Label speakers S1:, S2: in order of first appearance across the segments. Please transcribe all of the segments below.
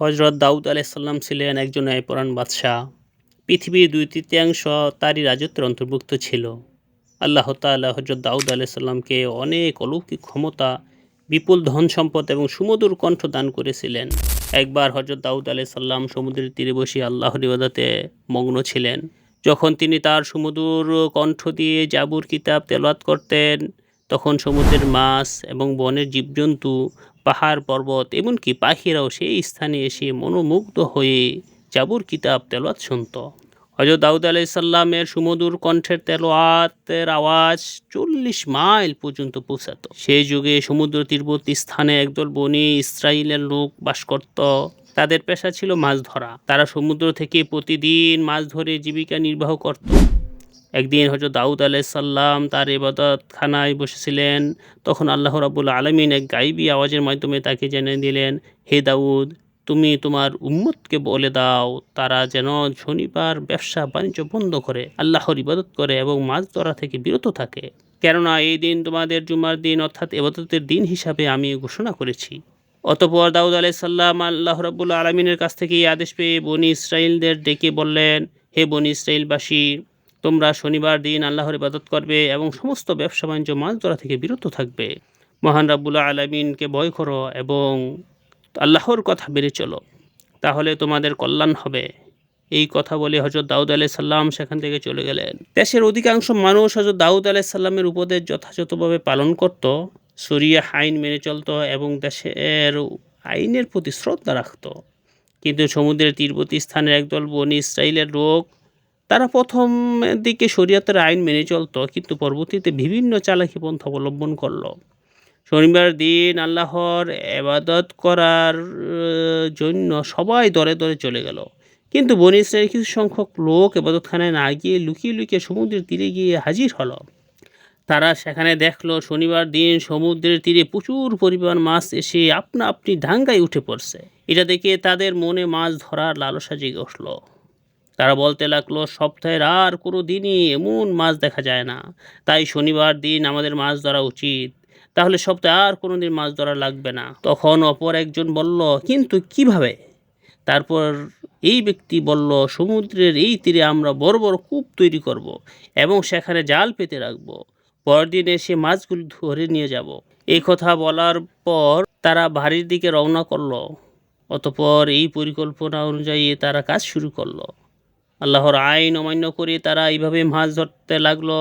S1: হযরত দাউদ আলাইহিসসালাম ছিলেন একজন ন্যায়পরায়ণ বাদশাহ। পৃথিবীর ২/৩ তারই রাজত্বের অন্তর্ভুক্ত ছিল। আল্লাহ তাআলা হযরত দাউদ আলাইহিসসালামকে অনেক অলৌকিক ক্ষমতা, বিপুল ধন-সম্পদ এবং সুমধুর কণ্ঠ দান করেছিলেন। একবার হযরত দাউদ আলাইহিসসালাম সমুদ্রের তীরে বসে আল্লাহর ইবাদতে মগ্ন ছিলেন। যখন তিনি তার সুমধুর কণ্ঠ দিয়ে জাবুর কিতাব তেলাওয়াত করতেন, তখন সমুদ্রের মাছ এবং বনের জীবজন্তু, পাহাড় পর্বত এমনকি পাখিরাও সেই স্থানে এসে মনোমুগ্ধ হয়ে জাবুর কিতাব তেলাওয়াত শুনত। হযরত দাউদ আলাইহিসসালামের সুমধুর কণ্ঠের তেলাওয়াতের আওয়াজ ৪০ মাইল পর্যন্ত পৌঁছাত। সেই যুগে সমুদ্র তীরবর্তী স্থানে একদল বনী ইসরাইলের লোক বাস করত। তাদের পেশা ছিল মাছ ধরা। তারা সমুদ্র থেকে প্রতিদিন মাছ ধরে জীবিকা নির্বাহ করত। একদিন হযরত দাউদ আলাইহিসসালাম তার ইবাদতখানায় বসেছিলেন। তখন আল্লাহ রাব্বুল আলামিন এক গায়বী আওয়াজের মাধ্যমে তাকে জানিয়ে দিলেন, হে দাউদ, তুমি তোমার উম্মতকে বলে দাও তারা যেন শনিবার ব্যবসা বাণিজ্য বন্ধ করে আল্লাহর ইবাদত করে এবং মাছ ধরা থেকে বিরত থাকে। কেননা এই দিন তোমাদের জুমার দিন অর্থাৎ ইবাদতের দিন হিসাবে আমি ঘোষণা করেছি। অতঃপর দাউদ আলাইহিসসালাম আল্লাহ রাব্বুল আলামিনের কাছ থেকে এই আদেশ পেয়ে বনী ইসরাইলদের ডেকে বললেন, হে বনী ইসরাইলবাসী, তোমরা শনিবার দিন আল্লাহর ইবাদত করবে এবং সমস্ত ব্যবসা বাণিজ্য মাছ ধরা থেকে বিরত থাকবে। মহান রাব্বুল আলামিনকে ভয় করো এবং আল্লাহর কথা মেনে চলো, তাহলে তোমাদের কল্যাণ হবে। এই কথা বলে হযরত দাউদ আলাইহিসসালাম সেখান থেকে চলে গেলেন। দেশের অধিকাংশ মানুষ হযরত দাউদ আলাইহিসসালামের উপদেশ যথাযথভাবে পালন করত, শরিয়া আইন মেনে চলত এবং দেশের আইনের প্রতি শ্রদ্ধা রাখত। কিন্তু সমুদ্রের তীরবর্তী স্থানের একদল বনী ইসরাইলের লোক, তারা প্রথমের দিকে শরিয়তের আইন মেনে চলত, কিন্তু পরবর্তীতে বিভিন্ন চালাকি পন্থা অবলম্বন করল। শনিবার দিন আল্লাহর ইবাদত করার জন্য সবাই দরে দরে চলে গেল। কিন্তু বনী ইসরাইলের কিছু সংখ্যক লোক ইবাদতখানায় না গিয়ে লুকিয়ে লুকিয়ে সমুদ্রের তীরে গিয়ে হাজির হলো। তারা সেখানে দেখলো শনিবার দিন সমুদ্রের তীরে প্রচুর পরিমাণ মাছ এসে আপনা আপনি ডাঙ্গায় উঠে পড়ছে। এটা দেখে তাদের মনে মাছ ধরার লালসা জেগে উঠল। তারা বলতে লাগলো, সপ্তাহের আর কোনো দিনই এমন মাছ দেখা যায় না, তাই শনিবার দিন আমাদের মাছ ধরা উচিত, তাহলে সপ্তাহে আর কোনো দিন মাছ ধরা লাগবে না। তখন অপর একজন বলল, কিন্তু কিভাবে? তারপর এই ব্যক্তি বলল, সমুদ্রের এই তীরে আমরা বড় বড় কূপ তৈরি করব এবং সেখানে জাল পেতে রাখবো, পরদিন এসে মাছগুলো ধরে নিয়ে যাব। এই কথা বলার পর তারা বাড়ির দিকে রওনা করলো। অতঃপর এই পরিকল্পনা অনুযায়ী তারা কাজ শুরু করলো। আল্লাহর আইন অমান্য করে তারা এইভাবে মাছ ধরতে লাগলো।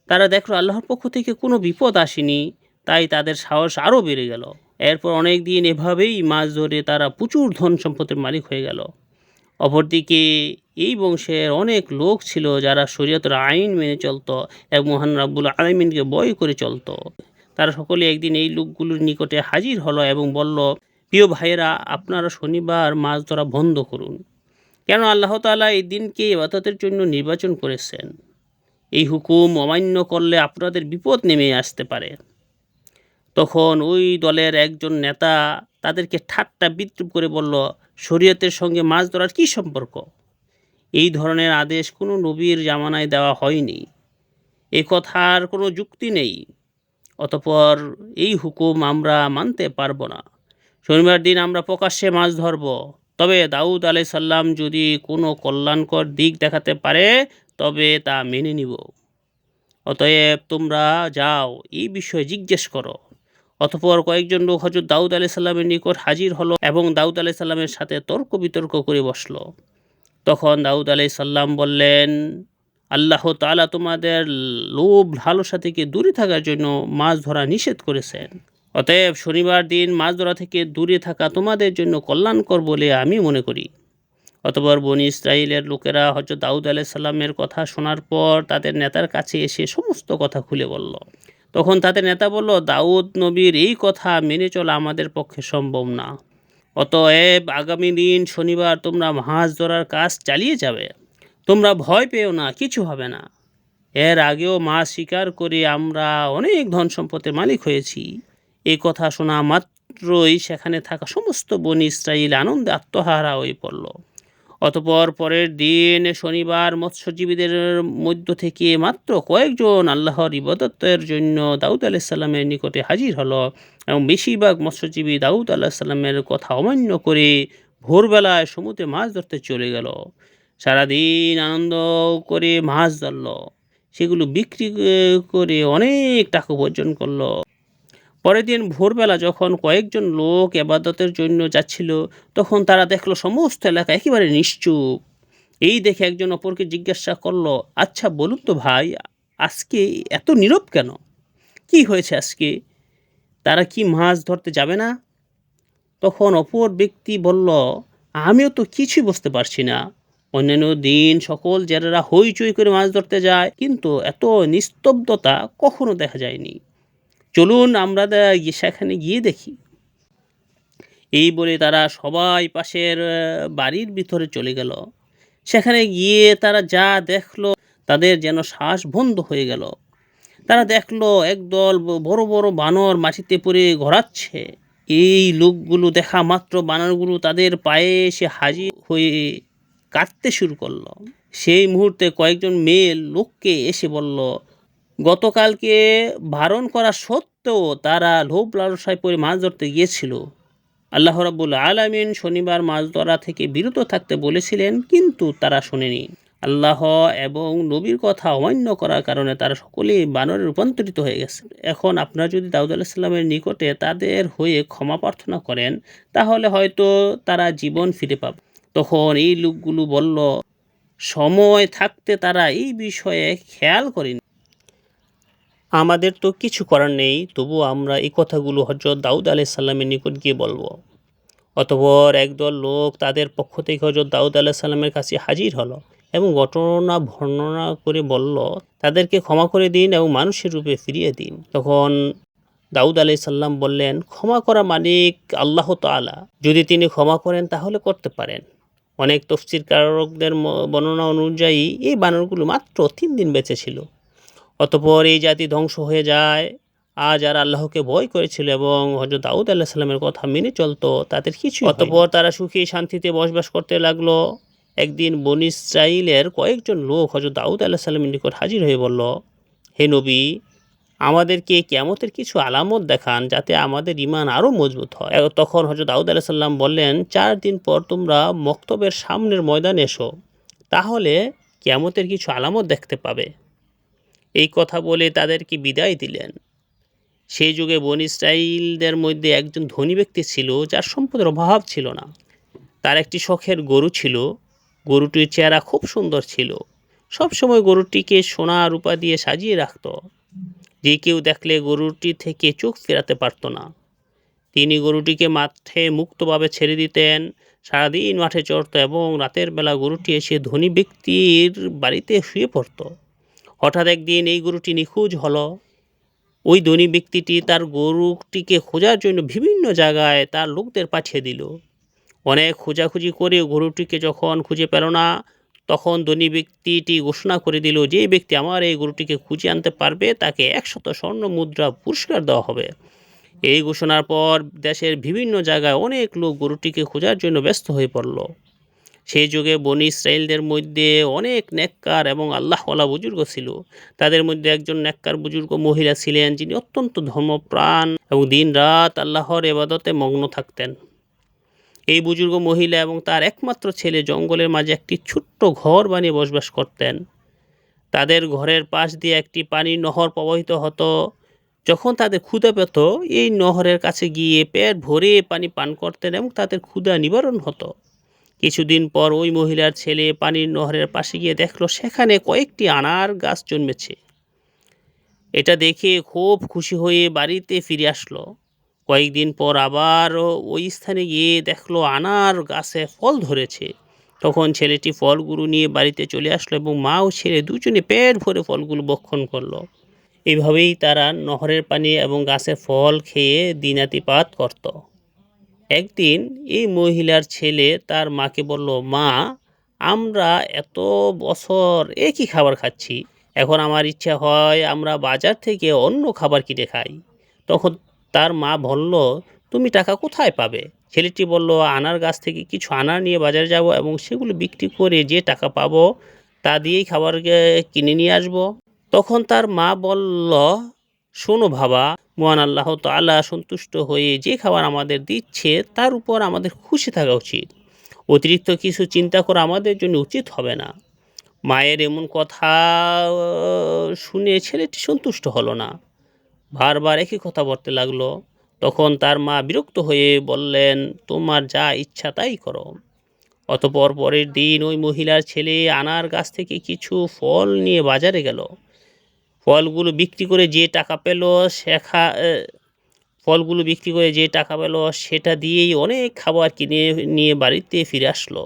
S1: তারা দেখলো আল্লাহর পক্ষ থেকে কোনো বিপদ আসেনি, তাই তাদের সাহস আরও বেড়ে গেল। এরপর অনেক দিন এভাবেই মাছ ধরে তারা প্রচুর ধন সম্পদের মালিক হয়ে গেল। অপরদিকে এই বংশের অনেক লোক ছিল যারা শরীয়তের আইন মেনে চলত এবং মহান রাব্বুল আলামিনকে ভয় করে চলত। তারা সকলে একদিন এই লোকগুলোর নিকটে হাজির হলো এবং বলল, প্রিয় ভাইয়েরা, আপনারা শনিবার মাছ ধরা বন্ধ করুন, কেন আল্লাহ তাআলা এই দিনকে ইবাদতের জন্য নির্বাচন করেছেন। এই হুকুম অমান্য করলে আপনাদের বিপদ নেমে আসতে পারে। তখন ওই দলের একজন নেতা তাদেরকে ঠাট্টা বিদ্রূপ করে বলল, শরীয়তের সঙ্গে মাছ ধরার কী সম্পর্ক? এই ধরনের আদেশ কোনো নবীর জামানায় দেওয়া হয়নি, এ কথার কোনো যুক্তি নেই। অতঃপর এই হুকুম আমরা মানতে পারবো না। শনিবার দিন আমরা প্রকাশ্যে মাছ ধরব, তবে দাউদ আলাইহিসসালাম যদি কোনো কল্যাণকর দিক দেখাতে পারে তবে তা মেনে নিব। অতএব তোমরা যাও, এই বিষয়ে জিজ্ঞেস করো। অতঃপর কয়েকজন লোক হযরত দাউদ আলাইহিসসালামের নিকট হাজির হলো এবং দাউদ আলাইহিসসালামের সাথে তর্ক বিতর্ক করে বসলো। তখন দাউদ আলাইহিসসালাম বললেন, আল্লাহ তাআলা তোমাদের লোভ লালসা থেকে দূরে থাকার জন্য মাছ ধরা নিষেধ করেছেন। অতএব শনিবার দিন মাছ ধরা থেকে দূরে থাকা তোমাদের জন্য কল্যাণকর বলে আমি মনে করি। অতঃপর বনী ইসরাইলের লোকেরা হযরত দাউদ আলাইহিসসালামের কথা শোনার পর তাদের নেতার কাছে এসে সমস্ত কথা খুলে বলল। তখন তাদের নেতা বলল, দাউদ নবীর এই কথা মেনে চলা আমাদের পক্ষে সম্ভব না। অতএব আগামী দিন শনিবার তোমরা মাছ ধরার কাজ চালিয়ে যাবে। তোমরা ভয় পেও না, কিছু হবে না। এর আগেও মাছ শিকার করে আমরা অনেক ধন সম্পদের মালিক হয়েছি। এই কথা শোনা মাত্রই সেখানে থাকা সমস্ত বনী ইসরাইল আনন্দে আত্মহারা হয়ে পড়ল। অতঃপর পরের দিন শনিবার মৎস্যজীবীদের মধ্য থেকে মাত্র কয়েকজন আল্লাহর ইবাদতের জন্য দাউদ আলাইহিসসালামের নিকটে হাজির হলো এবং বেশিরভাগ মৎস্যজীবী দাউদ আলাইহিসসালামের কথা অমান্য করে ভোরবেলায় সমুদ্রে মাছ ধরতে চলে গেল। সারাদিন আনন্দ করে মাছ ধরল, সেগুলো বিক্রি করে অনেক টাকা উপার্জন করলো। পরের দিন ভোরবেলা যখন কয়েকজন লোক এবাদতের জন্য যাচ্ছিল, তখন তারা দেখলো সমস্ত এলাকা একেবারে নিশ্চুপ। এই দেখে একজন অপরকে জিজ্ঞাসা করলো, আচ্ছা বলুন তো ভাই, আজকে এত নীরব কেন? কি হয়েছে আজকে? তারা কি মাছ ধরতে যাবে না? তখন অপর ব্যক্তি বলল, আমিও তো কিছুই বুঝতে পারছি না। অন্যান্য দিন সকল জেলেরা হইচই করে মাছ ধরতে যায়, কিন্তু এত নিস্তব্ধতা কখনো দেখা যায়নি। চলুন আমরা সেখানে গিয়ে দেখি। এই বলে তারা সবাই পাশের বাড়ির ভিতরে চলে গেল। সেখানে গিয়ে তারা যা দেখলো, তাদের যেন শ্বাস বন্ধ হয়ে গেল। তারা দেখলো একদল বড় বড় বানর মাটিতে পড়ে ঘোরাচ্ছে। এই লোকগুলো দেখা মাত্র বানরগুলো তাদের পায়ে এসে হাজির হয়ে কাঁদতে শুরু করলো। সেই মুহূর্তে কয়েকজন মেয়ে লোককে এসে বলল, গতকালকে বারণ করা সত্ত্বেও তারা লোভ লালসায় পড়ে মাছ ধরতে গিয়েছিল। আল্লাহ রাব্বুল আলামিন শনিবার মাছ ধরা থেকে বিরত থাকতে বলেছিলেন, কিন্তু তারা শোনেনি। আল্লাহ এবং নবীর কথা অমান্য করার কারণে তারা সকলেই বানরে রূপান্তরিত হয়ে গেছে। এখন আপনারা যদি দাউদ আলাইহিস সালামের নিকটে তাদের হয়ে ক্ষমা প্রার্থনা করেন, তাহলে হয়তো তারা জীবন ফিরে পাবে। তখন এই লোকগুলো বলল, সময় থাকতে তারা এই বিষয়ে খেয়াল করেনি। আমাদের তো কিছু করার নেই, তবু আমরা এই কথাগুলো হযরত দাউদ আলাইহিস সালামের নিকট গিয়ে বলবো। অতঃপর একদল লোক তাদের পক্ষ থেকে হযরত দাউদ আলাইহিস সালামের কাছে হাজির হলো এবং ঘটনা বর্ণনা করে বলল, তাদেরকে ক্ষমা করে দিন এবং মানুষের রূপে ফিরিয়ে দিন। তখন দাউদ আলাইহিস সালাম বললেন, ক্ষমা করা মালিক আল্লাহ তাআলা, যদি তিনি ক্ষমা করেন তাহলে করতে পারেন। অনেক তাফসীরকারকদের বর্ণনা অনুযায়ী এই বানরগুলো মাত্র 3 দিন বেঁচে ছিল। অতঃপর এই জাতি ধ্বংস হয়ে যায়। আর যারা আল্লাহকে ভয় করেছিল এবং হযরত দাউদ আলাইহিস সালামের কথা মেনে চলতো, তাদের কিছুই হয়নি। অতঃপর তারা সুখী শান্তিতে বসবাস করতে লাগলো। একদিন বনী ইসরাঈলের কয়েকজন লোক হযরত দাউদ আলাইহিস সালামের নিকট হাজির হয়ে বলল, হে নবী, আমাদেরকে কিয়ামতের কিছু আলামত দেখান, যাতে আমাদের ঈমান আরও মজবুত হয়। তখন হযরত দাউদ আলাইহিস সালাম বললেন, 4 দিন পর তোমরা মক্তবের সামনের ময়দানে এসো, তাহলে কিয়ামতের কিছু আলামত দেখতে পাবে। এই কথা বলে তাদেরকে বিদায় দিলেন। সেই যুগে বনী ইসরাঈলদের মধ্যে একজন ধনী ব্যক্তি ছিল, যার সম্পদের অভাব ছিল না। তার একটি শখের গরু ছিল। গরুটির চেহারা খুব সুন্দর ছিল। সবসময় গরুটিকে সোনা রূপা দিয়ে সাজিয়ে রাখত। যে কেউ দেখলে গরুটি থেকে চোখ ফেরাতে পারত না। তিনি গরুটিকে মাঠে মুক্তভাবে ছেড়ে দিতেন। সারাদিন মাঠে চড়ত এবং রাতের বেলা গরুটি এসে ধনী ব্যক্তির বাড়িতে শুয়ে পড়ত। হঠাৎ একদিন এই গরুটি নিখোঁজ হলো। ওই ধনী ব্যক্তিটি তার গরুটিকে খোঁজার জন্য বিভিন্ন জায়গায় তার লোকদের পাঠিয়ে দিল। অনেক খোঁজাখুঁজি করে গরুটিকে যখন খুঁজে পেল না, তখন ধনী ব্যক্তিটি ঘোষণা করে দিল, যে ব্যক্তি আমার এই গরুটিকে খুঁজে আনতে পারবে তাকে 100 স্বর্ণ মুদ্রা পুরস্কার দেওয়া হবে। এই ঘোষণার পর দেশের বিভিন্ন জায়গায় অনেক লোক গরুটিকে খোঁজার জন্য ব্যস্ত হয়ে পড়ল। সেই যুগে বনী ইসরাঈলদের মধ্যে অনেক নেককার এবং আল্লাহওয়ালা বুজুর্গ ছিল। তাদের মধ্যে একজন নেককার বুজুর্গ মহিলা ছিলেন, যিনি অত্যন্ত ধর্মপ্রাণ এবং দিন রাত আল্লাহর ইবাদতে মগ্ন থাকতেন। এই বুজুর্গ মহিলা এবং তার একমাত্র ছেলে জঙ্গলের মাঝে একটি ছোট্ট ঘর বানিয়ে বসবাস করতেন। তাদের ঘরের পাশ দিয়ে একটি পানির নহর প্রবাহিত হতো। যখন তাদের ক্ষুধা পেত, এই নহরের কাছে গিয়ে পেট ভরে পানি পান করতেন এবং তাদের ক্ষুধা নিবারণ হতো। কিছুদিন পর ওই মহিলার ছেলে পানির নহরের পাশে গিয়ে দেখলো সেখানে কয়েকটি আনার গাছ জন্মেছে। এটা দেখে খুব খুশি হয়ে বাড়িতে ফিরে আসলো। কয়েকদিন পর আবার ওই স্থানে গিয়ে দেখলো আনার গাছে ফল ধরেছে। তখন ছেলেটি ফলগুলো নিয়ে বাড়িতে চলে আসলো এবং মা ও ছেলে দুজনে পেট ভরে ফলগুলো ভক্ষণ করলো। এভাবেই তারা নহরের পানি এবং গাছের ফল খেয়ে দিনাতিপাত করত। একদিন এই মহিলার ছেলে তার মাকে বলল, মা, আমরা এত বছর একই খাবার খাচ্ছি, এখন আমার ইচ্ছা হয় আমরা বাজার থেকে অন্য খাবার কিনে খাই। তখন তার মা বলল, তুমি টাকা কোথায় পাবে? ছেলেটি বলল, আনার গাছ থেকে কিছু আনার নিয়ে বাজারে যাব এবং সেগুলো বিক্রি করে যে টাকা পাবো তা দিয়েই খাবার কিনে নিয়ে আসবো। তখন তার মা বলল, শোনো বাবা, মহান আল্লাহ তাআলা সন্তুষ্ট হয়ে যে খাবার আমাদের দিচ্ছে তার উপর আমাদের খুশি থাকা উচিত। অতিরিক্ত কিছু চিন্তা করা আমাদের জন্য উচিত হবে না। মায়ের এমন কথা শুনে ছেলেটি সন্তুষ্ট হলো না, বারবার একই কথা বলতে লাগলো। তখন তার মা বিরক্ত হয়ে বললেন, তোমার যা ইচ্ছা তাই করো। অতঃপর পরের দিন ওই মহিলার ছেলে আনার গাছ থেকে কিছু ফল নিয়ে বাজারে গেল। ফলগুলো বিক্রি করে যে টাকা পেল শেখা ফলগুলো বিক্রি করে যে টাকা পেল সেটা দিয়েই অনেক খাবার কিনে নিয়ে বাড়িতে ফিরে আসলো।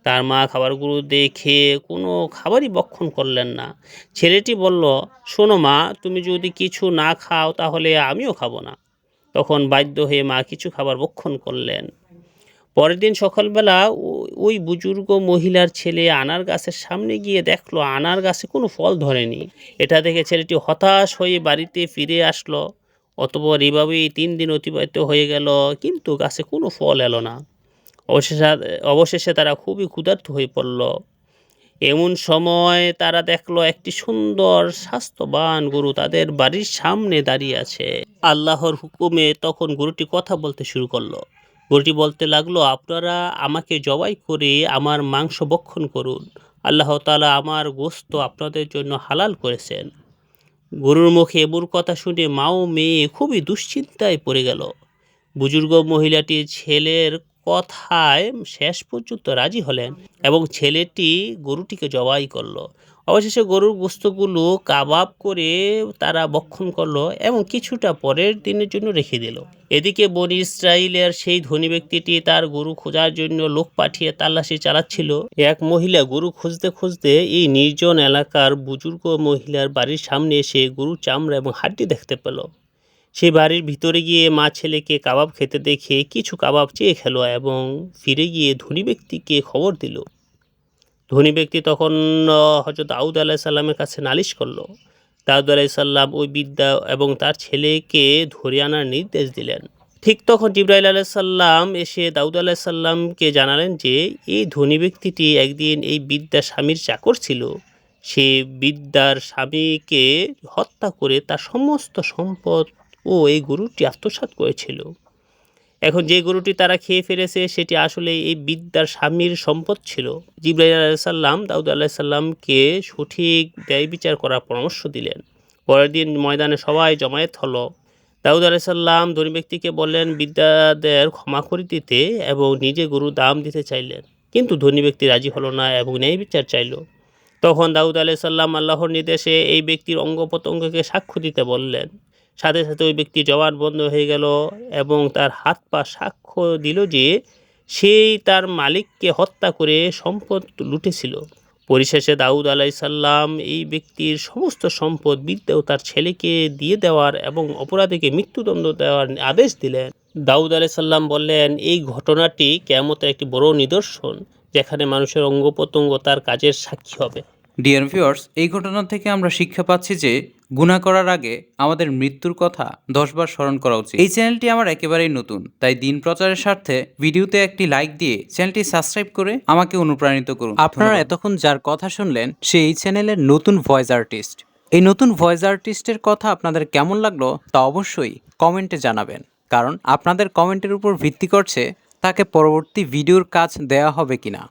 S1: তার মা খাবারগুলো দেখে কোনো খাবারই ভক্ষণ করলেন না। ছেলেটি বলল, শোনো মা, তুমি যদি কিছু না খাও তাহলে আমিও খাবো না। তখন বাধ্য হয়ে মা কিছু খাবার ভক্ষণ করলেন। পরের দিন সকালবেলা ওই বুজুর্গ মহিলার ছেলে আনার গাছের সামনে গিয়ে দেখলো আনার গাছে কোনো ফল ধরেনি। এটা দেখে ছেলেটি হতাশ হয়ে বাড়িতে ফিরে আসলো। অতঃপর এভাবেই 3 দিন অতিবাহিত হয়ে গেল, কিন্তু গাছে কোনো ফল এলো না। অবশেষে তারা খুবই ক্ষুধার্ত হয়ে পড়ল। এমন সময় তারা দেখলো একটি সুন্দর স্বাস্থ্যবান গরু তাদের বাড়ির সামনে দাঁড়িয়ে আছে। আল্লাহর হুকুমে তখন গরুটি কথা বলতে শুরু করলো। গরুটি বলতে লাগলো, আপনারা আমাকে জবাই করে আমার মাংস ভক্ষণ করুন, আল্লাহ তাআলা আমার গোশত আপনাদের জন্য হালাল করেছেন। গরুর মুখে এমন কথা শুনে মা ও মেয়ে খুবই দুশ্চিন্তায় পড়ে গেল। বুজুর্গ মহিলাটি ছেলের কথায় শেষ পর্যন্ত রাজি হলেন এবং ছেলেটি গরুটিকে জবাই করলো। অবশেষে গরুর গোশতগুলো কাবাব করে তারা ভক্ষণ করলো এবং কিছুটা পরের দিনের জন্য রেখে দিল। এদিকে বনি ইসরাইলের সেই ধনী ব্যক্তিটি তার গরু খোঁজার জন্য লোক পাঠিয়ে তাল্লাশি চালাচ্ছিল। এক মহিলা গরু খুঁজতে খুঁজতে এই নির্জন এলাকার বুজুর্গ মহিলার বাড়ির সামনে এসে গরুর চামড়া এবং হাড্ডি দেখতে পেল। সে বাড়ির ভিতরে গিয়ে মা ছেলেকে কাবাব খেতে দেখে কিছু কাবাব চেয়ে খেলো এবং ফিরে গিয়ে ধনী ব্যক্তিকে খবর দিল। ধনী ব্যক্তি তখন হযরত দাউদ আলাইহিসসালামের কাছে নালিশ করলো। দাউদ আলাইহিসসালাম ওই বিদ্যা এবং তার ছেলেকে ধরে আনার নির্দেশ দিলেন। ঠিক তখন জিবরাইল আলাইহিসসালাম এসে দাউদ আলাইহিসসালামকে জানালেন যে এই ধনী ব্যক্তিটি একদিন এই বিদ্যার স্বামীর চাকর ছিল। সে বিদ্যার স্বামীকে হত্যা করে তার সমস্ত সম্পদ ও এই গরুটি আত্মসাৎ করেছিল। এখন যে গরুটি তারা খেয়ে ফেলেছে সেটি আসলে এই বিদ্যার স্বামীর সম্পদ ছিল। জিবরাইল আলাইহিসসালাম দাউদ আলাইহিসসালামকে সঠিক ব্যয় বিচার করার পরামর্শ দিলেন। পরের দিন ময়দানে সবাই জমায়েত হলো। দাউদ আলাইহিসসালাম ধনী ব্যক্তিকে বললেন বিদ্যাদের ক্ষমা করে দিতে এবং নিজে গরুর দাম দিতে চাইলেন, কিন্তু ধনী ব্যক্তি রাজি হলো না এবং ন্যায় বিচার চাইল। তখন দাউদ আলাইহিসসালাম আল্লাহর নির্দেশে এই ব্যক্তির অঙ্গ প্রত্যঙ্গকে সাক্ষ্য দিতে বললেন। সাথে সাথে ওই ব্যক্তির জবান বন্ধ হয়ে গেল এবং তার হাত পা সাক্ষ্য দিল যে সেই তার মালিককে হত্যা করে সম্পদ লুটেছিল। পরিশেষে দাউদ আলাইহিসসালাম এই ব্যক্তির সমস্ত সম্পদ বিদ্যা ও তার ছেলেকে দিয়ে দেওয়ার এবং অপরাধীকে মৃত্যুদণ্ড দেওয়ার আদেশ দিলেন। দাউদ আলাইহিসসালাম বললেন, এই ঘটনাটি কিয়ামতের একটি বড় নিদর্শন, যেখানে মানুষের অঙ্গ প্রত্যঙ্গ তার কাজের সাক্ষী হবে।
S2: ডিয়ার ভিউয়ার্স, এই ঘটনা থেকে আমরা শিক্ষা পাচ্ছি যে গুনাহ করার আগে আমাদের মৃত্যুর কথা 10 বার স্মরণ করা উচিত। এই চ্যানেলটি আমার একেবারেই নতুন, তাই দিন প্রচারের স্বার্থে ভিডিওতে একটি লাইক দিয়ে চ্যানেলটি সাবস্ক্রাইব করে আমাকে অনুপ্রাণিত করুন।
S3: আপনারা এতক্ষণ যার কথা শুনলেন সে এই চ্যানেলের নতুন ভয়েস আর্টিস্ট। এই নতুন ভয়েস আর্টিস্টের কথা আপনাদের কেমন লাগলো তা অবশ্যই কমেন্টে জানাবেন, কারণ আপনাদের কমেন্টের উপর ভিত্তি করছে তাকে পরবর্তী ভিডিওর কাজ দেওয়া হবে কিনা।